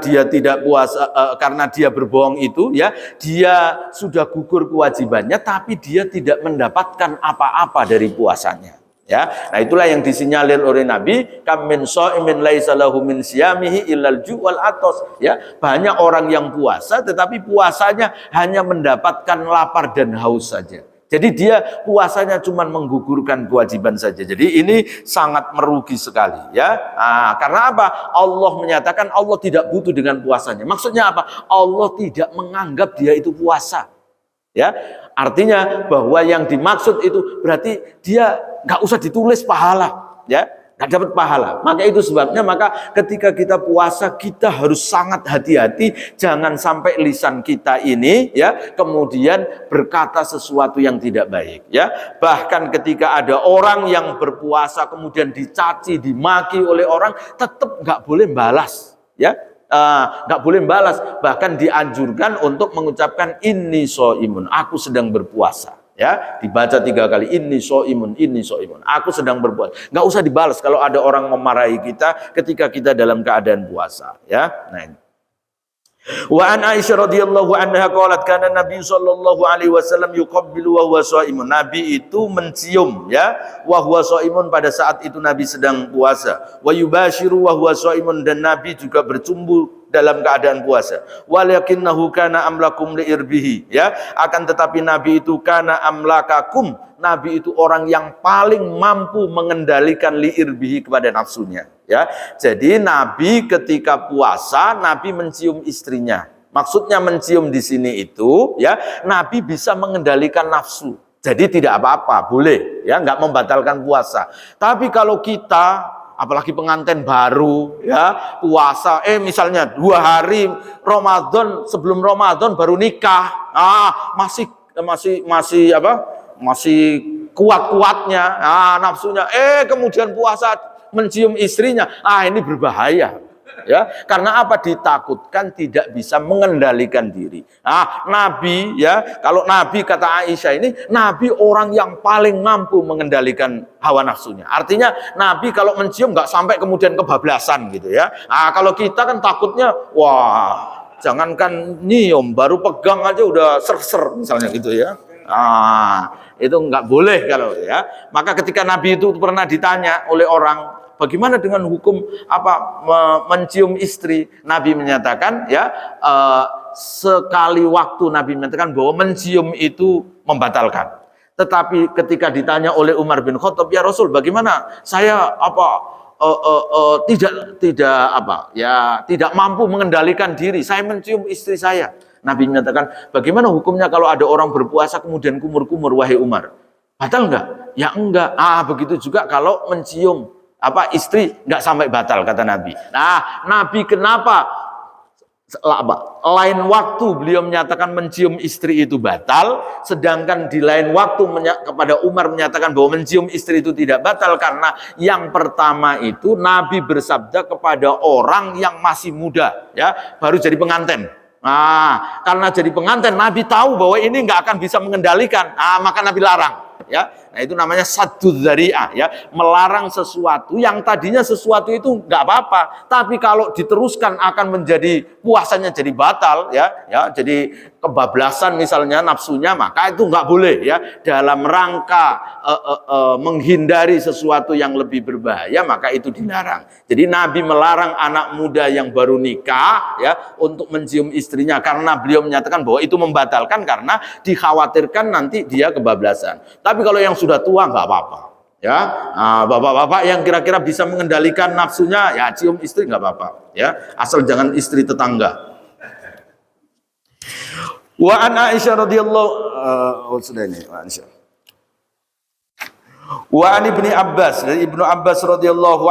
dia tidak puasa, karena dia berbohong itu, ya. Dia sudah gugur kewajibannya, tapi dia tidak mendapatkan apa-apa dari puasanya. Ya, nah itulah yang disinyalir oleh Nabi, kam min shaimin laisa lahu min siyamihi illal ju' wal atos. Ya, banyak orang yang puasa tetapi puasanya hanya mendapatkan lapar dan haus saja. Jadi dia puasanya cuma menggugurkan kewajiban saja. Jadi ini sangat merugi sekali, ya. Nah, karena apa? Allah menyatakan Allah tidak butuh dengan puasanya. Maksudnya apa? Allah tidak menganggap dia itu puasa. Ya, artinya bahwa yang dimaksud itu berarti dia nggak usah ditulis pahala, ya, nggak dapat pahala. Maka itu sebabnya, maka ketika kita puasa kita harus sangat hati-hati, jangan sampai lisan kita ini, ya, kemudian berkata sesuatu yang tidak baik, ya. Bahkan ketika ada orang yang berpuasa kemudian dicaci, dimaki oleh orang, tetap nggak boleh balas, ya. Nggak boleh balas, bahkan dianjurkan untuk mengucapkan inni shaimun, aku sedang berpuasa, ya, dibaca 3 kali inni shaimun, aku sedang berpuasa. Nggak usah dibalas kalau ada orang memarahi kita ketika kita dalam keadaan puasa, ya. Nah ini. Wa an Aisyah radhiyallahu anha qalat kana Nabi sallallahu alaihi wasallam yuqabbilu wa huwa shaimun. Nabi itu mencium, ya, wa huwa shaimun, pada saat itu Nabi sedang puasa. Wa yubashiru wa huwa shaimun, dan Nabi juga bercumbu dalam keadaan puasa. Walakinnahu kana amlakum liirbihi, ya, akan tetapi Nabi itu kana amlakakum, Nabi itu orang yang paling mampu mengendalikan liirbihi, kepada nafsunya. Ya, jadi Nabi ketika puasa, Nabi mencium istrinya. Maksudnya mencium di sini itu, ya, Nabi bisa mengendalikan nafsu. Jadi tidak apa-apa, boleh, ya, nggak membatalkan puasa. Tapi kalau kita, apalagi pengantin baru, ya, puasa, misalnya 2 hari Ramadan, sebelum Ramadan baru nikah, masih kuat-kuatnya, nafsunya, kemudian puasa mencium istrinya, ini berbahaya, ya. Karena apa? Ditakutkan tidak bisa mengendalikan diri. Nabi, ya, kalau Nabi, kata Aisyah ini, Nabi orang yang paling mampu mengendalikan hawa nafsunya. Artinya Nabi kalau mencium nggak sampai kemudian kebablasan gitu, ya. Kalau kita kan takutnya, wah, jangankan nyium, baru pegang aja udah ser-ser misalnya gitu, ya. Itu nggak boleh kalau, ya. Maka ketika Nabi itu pernah ditanya oleh orang, bagaimana dengan hukum mencium istri? Nabi menyatakan, ya, sekali waktu Nabi menyatakan bahwa mencium itu membatalkan. Tetapi ketika ditanya oleh Umar bin Khattab, ya Rasul, bagaimana saya tidak mampu mengendalikan diri, saya mencium istri saya. Nabi menyatakan, bagaimana hukumnya kalau ada orang berpuasa kemudian kumur-kumur, wahai Umar? Batal enggak? Ya enggak. Begitu juga kalau mencium istri, nggak sampai batal, kata Nabi. Nah, Nabi kenapa lain waktu beliau menyatakan mencium istri itu batal, sedangkan di lain waktu kepada Umar menyatakan bahwa mencium istri itu tidak batal? Karena yang pertama itu Nabi bersabda kepada orang yang masih muda, ya, baru jadi pengantin. Karena jadi pengantin, Nabi tahu bahwa ini nggak akan bisa mengendalikan, maka Nabi larang, ya. Nah, itu namanya sadduz dzari'ah, ya, melarang sesuatu yang tadinya sesuatu itu nggak apa-apa, tapi kalau diteruskan akan menjadi puasanya jadi batal, ya, jadi kebablasan misalnya nafsunya, maka itu nggak boleh, ya. Dalam rangka menghindari sesuatu yang lebih berbahaya, maka itu dilarang. Jadi Nabi melarang anak muda yang baru nikah, ya, untuk mencium istrinya, karena beliau menyatakan bahwa itu membatalkan karena dikhawatirkan nanti dia kebablasan. Tapi kalau yang sudah tua nggak apa-apa, ya. Bapak-bapak yang kira-kira bisa mengendalikan nafsunya, ya, cium istri nggak apa-apa, ya, asal jangan istri tetangga. Wa an Aisyah radhiyallahu sudah ini, insyaallah. Wa an Ibnu Abbas, dari Ibnu Abbas radhiyallahu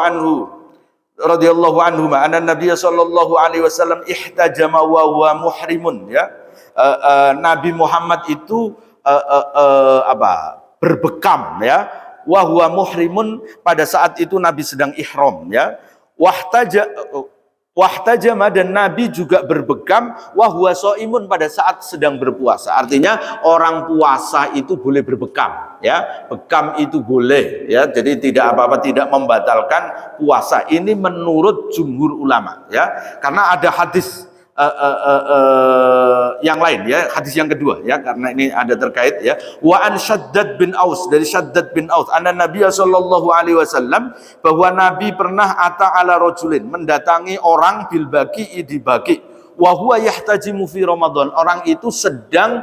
anhu anna Nabiy sallallahu alaihi wasallam ihtajama wa huwa muhrimun, ya. Nabi Muhammad itu berbekam, ya. Wa huwa muhrimun, pada saat itu Nabi sedang ihram, ya. Wahtajama, dan Nabi juga berbekam, wahwa so'imun, pada saat sedang berpuasa. Artinya orang puasa itu boleh berbekam, ya. Bekam itu boleh, ya. Jadi tidak apa-apa, tidak membatalkan puasa. Ini menurut jumhur ulama, ya. Karena ada hadis yang lain, ya, hadis yang kedua, ya, karena ini ada terkait, ya. Wa an Shaddad bin Aus, dari Shaddad bin Aus, anna Nabiy sallallahu alaihi wasallam, bahwa Nabi pernah ala rajulin, mendatangi orang bil Baqi, di Baqi, wa huwa yahtajimu fi Ramadan, orang itu sedang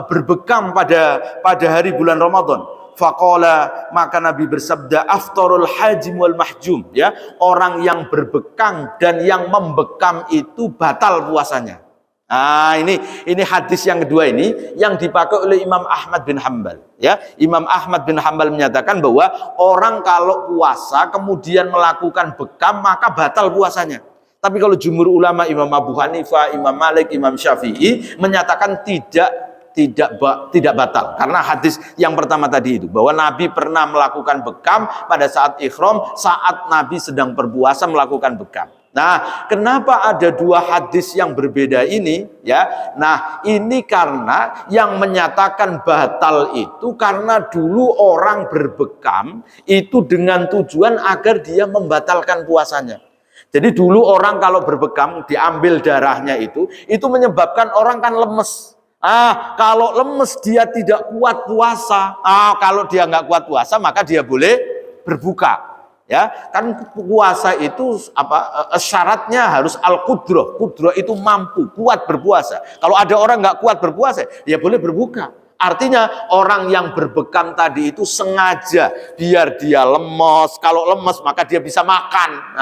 berbekam pada hari bulan Ramadan. Faqala, maka Nabi bersabda, aftarul hajim wal mahjum, ya, orang yang berbekam dan yang membekam itu batal puasanya. Nah, ini hadis yang kedua ini yang dipakai oleh Imam Ahmad bin Hanbal, ya. Imam Ahmad bin Hanbal menyatakan bahwa orang kalau puasa kemudian melakukan bekam maka batal puasanya. Tapi kalau jumhur ulama, Imam Abu Hanifah, Imam Malik, Imam Syafi'i menyatakan tidak batal, karena hadis yang pertama tadi itu, bahwa Nabi pernah melakukan bekam pada saat ihram, saat Nabi sedang berpuasa melakukan bekam. Nah, kenapa ada dua hadis yang berbeda ini, ya? Nah, ini karena yang menyatakan batal itu karena dulu orang berbekam itu dengan tujuan agar dia membatalkan puasanya. Jadi dulu orang kalau berbekam diambil darahnya itu menyebabkan orang kan lemes. Kalau lemes dia tidak kuat puasa. Kalau dia nggak kuat puasa maka dia boleh berbuka. Ya, kan puasa itu syaratnya harus al-qudrah. Qudrah itu mampu, kuat berpuasa. Kalau ada orang nggak kuat berpuasa, dia boleh berbuka. Artinya orang yang berbekam tadi itu sengaja biar dia lemes. Kalau lemes maka dia bisa makan.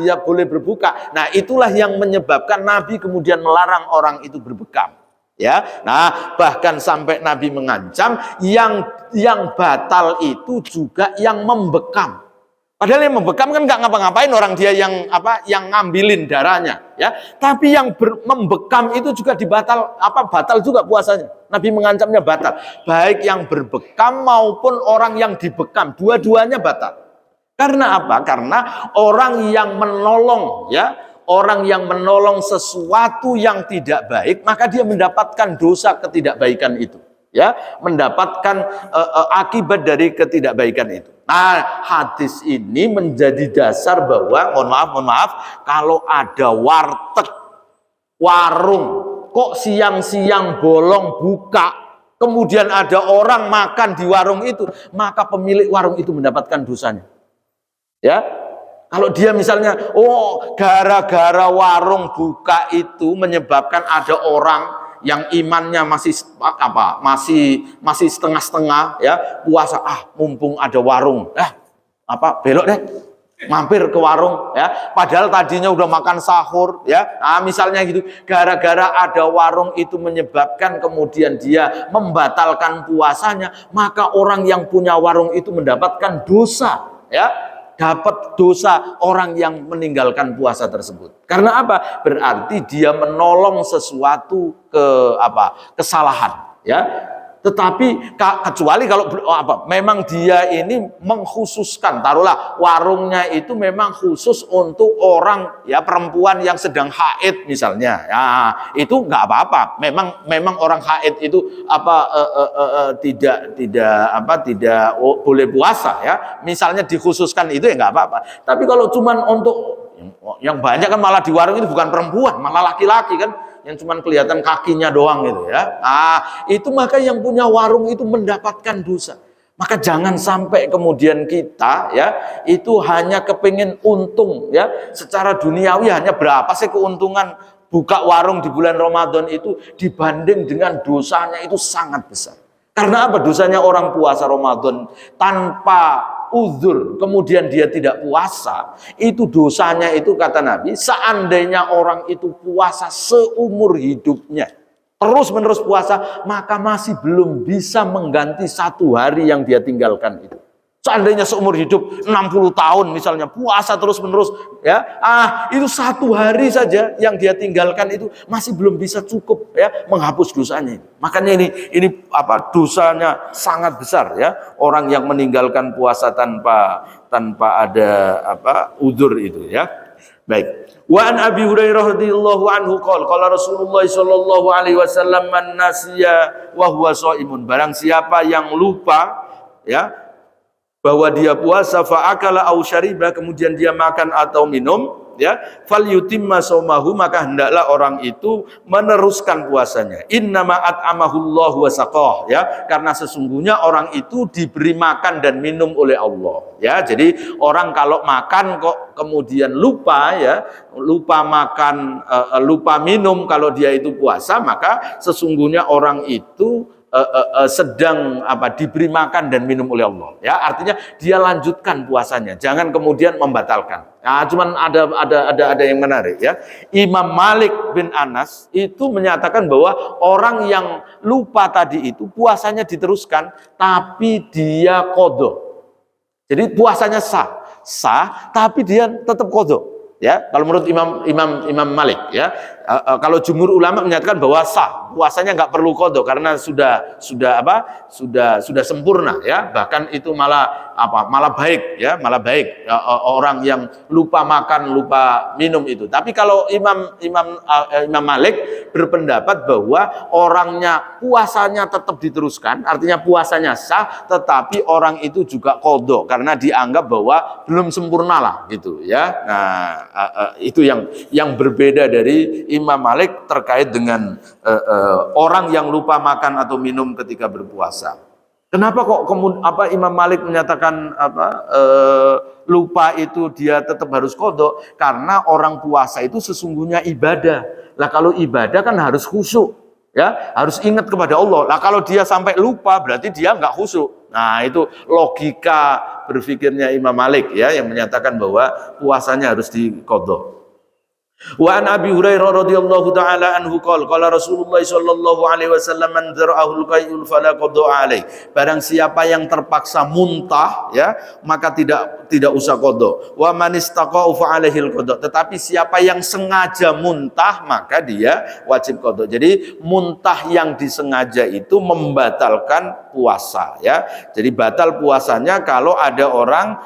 Dia boleh berbuka. Nah, itulah yang menyebabkan Nabi kemudian melarang orang itu berbekam. Ya, nah bahkan sampai Nabi mengancam yang batal itu juga yang membekam. Padahal yang membekam kan nggak ngapa-ngapain, orang dia yang ngambilin darahnya, ya. Tapi yang membekam itu juga batal juga puasanya. Nabi mengancamnya batal. Baik yang berbekam maupun orang yang dibekam, dua-duanya batal. Karena apa? Karena orang yang menolong, ya. Orang yang menolong sesuatu yang tidak baik, maka dia mendapatkan dosa ketidakbaikan itu, ya, mendapatkan akibat dari ketidakbaikan itu. Nah, hadis ini menjadi dasar bahwa mohon maaf, kalau ada warteg, warung, kok siang-siang bolong buka, kemudian ada orang makan di warung itu, maka pemilik warung itu mendapatkan dosanya, ya. Kalau dia misalnya, gara-gara warung buka itu menyebabkan ada orang yang imannya masih setengah-setengah, ya, puasa, mumpung ada warung, belok deh, mampir ke warung, ya, padahal tadinya udah makan sahur, ya. Misalnya gitu, gara-gara ada warung itu menyebabkan kemudian dia membatalkan puasanya, maka orang yang punya warung itu mendapatkan dosa, ya. Dapat dosa orang yang meninggalkan puasa tersebut. Karena apa? Berarti dia menolong sesuatu kesalahan, ya. Tetapi kecuali kalau memang dia ini mengkhususkan, taruhlah warungnya itu memang khusus untuk orang, ya, perempuan yang sedang haid misalnya, ya, itu nggak apa-apa. Memang orang haid itu tidak boleh puasa, ya. Misalnya dikhususkan itu ya nggak apa-apa. Tapi kalau cuman untuk yang banyak kan malah di warung itu bukan perempuan, malah laki-laki kan, yang cuma kelihatan kakinya doang gitu, ya. Itu maka yang punya warung itu mendapatkan dosa. Maka jangan sampai kemudian kita, ya, itu hanya kepingin untung, ya, secara duniawi. Hanya berapa sih keuntungan buka warung di bulan Ramadan itu dibanding dengan dosanya itu sangat besar. Karena apa? Dosanya orang puasa Ramadan tanpa uzur, kemudian dia tidak puasa, itu dosanya itu, kata Nabi, seandainya orang itu puasa seumur hidupnya, terus-menerus puasa, maka masih belum bisa mengganti 1 hari yang dia tinggalkan itu. Seandainya seumur hidup 60 tahun misalnya puasa terus-menerus, ya, itu 1 hari saja yang dia tinggalkan itu masih belum bisa cukup ya menghapus dosanya. Makanya ini dosanya sangat besar ya, orang yang meninggalkan puasa tanpa ada udzur itu ya. Baik. Wa an Abi Hurairah radhiyallahu anhu qala Rasulullah sallallahu alaihi wasallam man nasiya wa huwa shaimun, barang siapa yang lupa ya bahwa dia puasa, fa'akala aw syariba, kemudian dia makan atau minum, ya, falyutimma shaumahu, maka hendaklah orang itu meneruskan puasanya. Innama at'amahullahu wa saqah, ya, karena sesungguhnya orang itu diberi makan dan minum oleh Allah, ya. Jadi orang kalau makan kok kemudian lupa, ya, lupa makan, lupa minum kalau dia itu puasa, maka sesungguhnya orang itu sedang diberi makan dan minum oleh Allah, ya, artinya dia lanjutkan puasanya, jangan kemudian membatalkan. Nah, cuman ada yang menarik ya. Imam Malik bin Anas itu menyatakan bahwa orang yang lupa tadi itu puasanya diteruskan, tapi dia qadha. Jadi puasanya sah, tapi dia tetap qadha. Ya, kalau menurut Imam Malik ya, kalau jumhur ulama menyatakan bahwa sah, puasanya nggak perlu qadha karena sudah sempurna ya, bahkan itu malah baik ya, orang yang lupa makan, lupa minum itu. Tapi kalau Imam Malik berpendapat bahwa orangnya puasanya tetap diteruskan, artinya puasanya sah, tetapi orang itu juga qadha karena dianggap bahwa belum sempurna lah gitu ya. Nah, itu yang berbeda dari Imam Malik terkait dengan orang yang lupa makan atau minum ketika berpuasa. Kenapa kok Imam Malik menyatakan lupa itu dia tetap harus qadha? Karena orang puasa itu sesungguhnya ibadah. Lah kalau ibadah kan harus khusyuk, ya, harus ingat kepada Allah. Lah kalau dia sampai lupa berarti dia nggak khusyuk. Nah, itu logika berpikirnya Imam Malik ya, yang menyatakan bahwa puasanya harus diqadha. Wa an Abi Hurairah radhiyallahu taala anhu qala Rasulullah sallallahu alaihi wasallam man dzara'ahul qayyul fala qada alaih. Barang siapa yang terpaksa muntah ya, maka tidak usah qada. Wa man istaqa'u fa alaihil qada. Tetapi siapa yang sengaja muntah maka dia wajib qada. Jadi muntah yang disengaja itu membatalkan puasa ya. Jadi batal puasanya kalau ada orang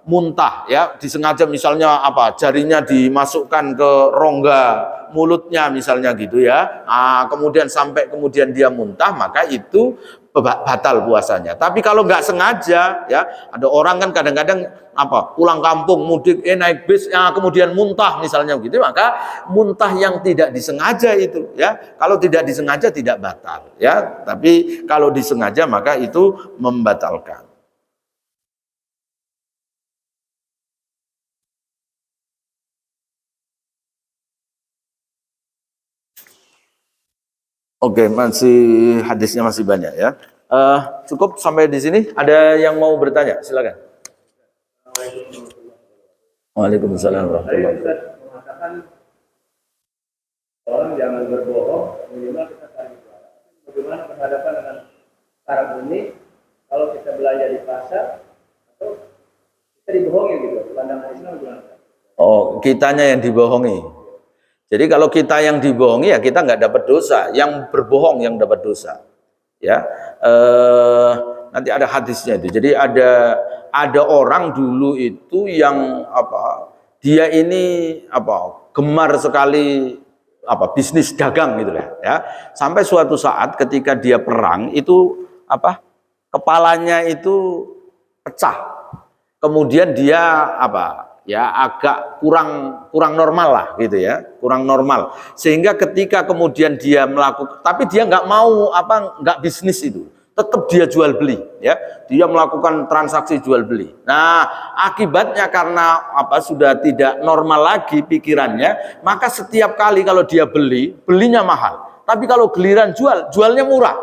muntah ya, disengaja misalnya jarinya dimasukkan ke rongga mulutnya misalnya gitu ya, kemudian dia muntah, maka itu batal puasanya. Tapi kalau nggak sengaja ya, ada orang kan kadang-kadang pulang kampung mudik naik bis kemudian muntah misalnya gitu, maka muntah yang tidak disengaja itu ya, kalau tidak disengaja tidak batal ya, tapi kalau disengaja maka itu membatalkan. Oke, hadisnya masih banyak ya. Cukup sampai di sini. Ada yang mau bertanya? Silakan. Waalaikumsalam warahmatullahi wabarakatuh. Mengatakan orang jangan berbohong, minimal kita saling berbohong. Bagaimana berhadapan dengan sekarang ini kalau kita belanja di pasar atau kita dibohongi gitu? Pandangan Islam gimana? Oh, kitanya yang dibohongi. Jadi kalau kita yang dibohongi ya kita nggak dapat dosa, yang berbohong yang dapat dosa. Ya, nanti ada hadisnya itu. Jadi ada orang dulu itu yang dia ini gemar sekali bisnis dagang gitu ya. Sampai suatu saat ketika dia perang itu kepalanya itu pecah. Kemudian dia agak kurang normal lah gitu ya, kurang normal, sehingga ketika kemudian dia melakukan, tapi dia nggak mau nggak bisnis itu, tetap dia jual beli ya, dia melakukan transaksi jual beli. Nah, akibatnya karena sudah tidak normal lagi pikirannya, maka setiap kali kalau dia belinya mahal, tapi kalau giliran jualnya murah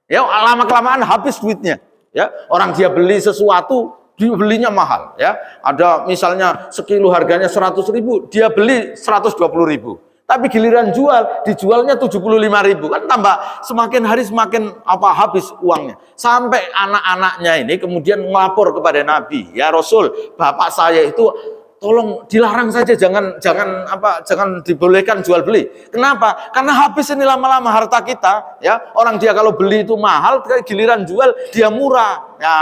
ya, lama kelamaan habis duitnya ya. Orang dia beli sesuatu dibelinya mahal ya, ada misalnya sekilo harganya 100.000, dia beli 120.000. Tapi giliran jual, dijualnya 75.000, kan tambah semakin hari semakin habis uangnya. Sampai anak-anaknya ini kemudian melapor kepada Nabi, ya Rasul, bapak saya itu tolong dilarang saja, jangan dibolehkan jual beli. Kenapa? Karena habis ini lama-lama harta kita, ya. Orang dia kalau beli itu mahal, giliran jual dia murah. Ya,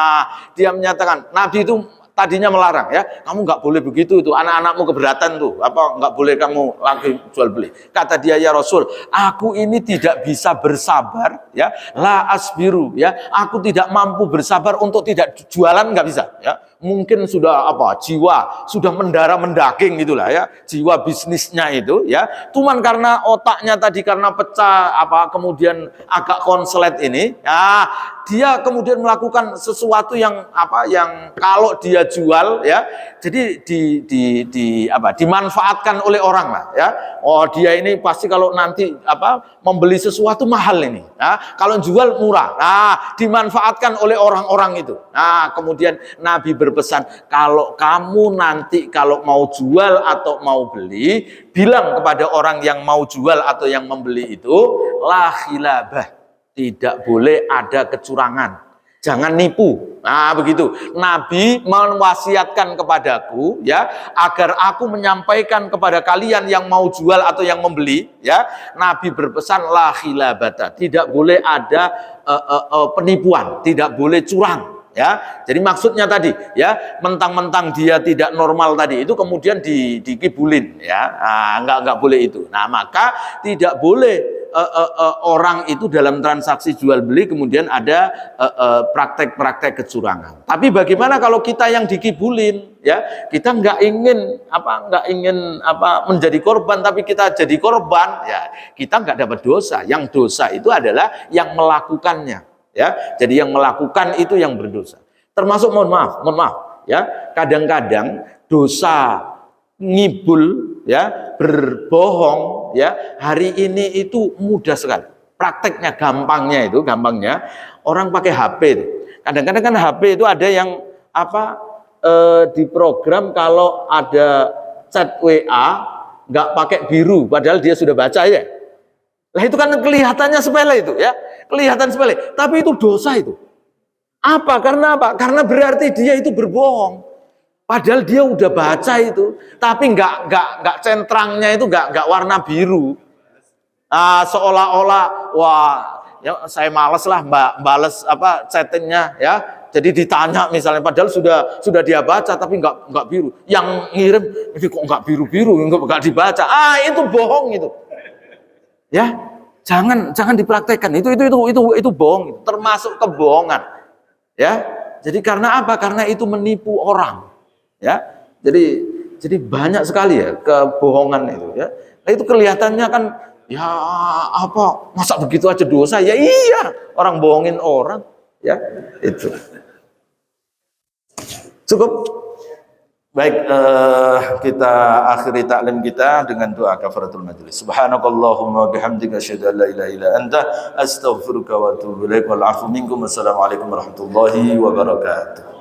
dia menyatakan Nabi itu tadinya melarang, ya, kamu nggak boleh begitu, itu anak-anakmu keberatan tuh, nggak boleh kamu lagi jual beli. Kata dia, ya Rasul, aku ini tidak bisa bersabar, ya, la asbiru, ya, aku tidak mampu bersabar untuk tidak jualan, nggak bisa, ya. Mungkin sudah jiwa sudah mendara mendaging gitulah, ya, jiwa bisnisnya itu, ya. Cuman karena otaknya tadi karena pecah kemudian agak konslet ini, ya, dia kemudian melakukan sesuatu yang kalau dia jual, ya, jadi dimanfaatkan oleh orang lah, ya. Oh, dia ini pasti kalau nanti membeli sesuatu mahal ini, ya, kalau jual murah. Nah, dimanfaatkan oleh orang-orang itu. Nah, kemudian Nabi berpesan, kalau kamu nanti kalau mau jual atau mau beli, bilang kepada orang yang mau jual atau yang membeli itu, la khilabah, tidak boleh ada kecurangan. Jangan nipu. Nah, begitu. Nabi mewasiatkan kepadaku, ya, agar aku menyampaikan kepada kalian yang mau jual atau yang membeli, ya. Nabi berpesan la khilabata, tidak boleh ada penipuan, tidak boleh curang, ya. Jadi maksudnya tadi, ya, mentang-mentang dia tidak normal tadi itu kemudian dikibulin, ya. Nah, enggak boleh itu. Nah, maka tidak boleh orang itu dalam transaksi jual beli kemudian ada praktek-praktek kecurangan. Tapi bagaimana kalau kita yang dikibulin, ya, kita nggak ingin menjadi korban, tapi kita jadi korban, ya, kita nggak dapat dosa. Yang dosa itu adalah yang melakukannya, ya. Jadi yang melakukan itu yang berdosa. Termasuk mohon maaf, ya, kadang-kadang dosa ngibul, ya, berbohong, ya, hari ini itu mudah sekali. Prakteknya gampangnya orang pakai HP itu. Kadang-kadang kan HP itu ada yang diprogram kalau ada chat WA nggak pakai biru, padahal dia sudah baca, ya. Lah itu kan kelihatannya sepele itu, ya, kelihatan sepele, tapi itu dosa itu. Karena Karena berarti dia itu berbohong. Padahal dia udah baca itu, tapi nggak centrangnya itu nggak warna biru. Seolah-olah, wah, ya, saya males lah bales chattingnya, ya. Jadi ditanya misalnya, padahal sudah dia baca tapi nggak biru. Yang ngirim ini kok nggak biru-biru, nggak dibaca. Itu bohong itu. Ya, jangan dipraktekkan. Itu bohong, termasuk kebohongan. Ya, jadi karena apa? Karena itu menipu orang. Ya, jadi banyak sekali, ya, kebohongan itu, ya. Nah, itu kelihatannya kan, ya, masa begitu aja dosa? Ya iya, orang bohongin orang, ya, itu. Cukup. Baik, kita akhiri taklim kita dengan doa kafaratul majelis. Subhanakallahumma bihamdika asyhadu an la ilaha illa anta astaghfiruka wa atubu ilaik. Wal 'afwu minkum. Wassalamualaikum warahmatullahi wabarakatuh.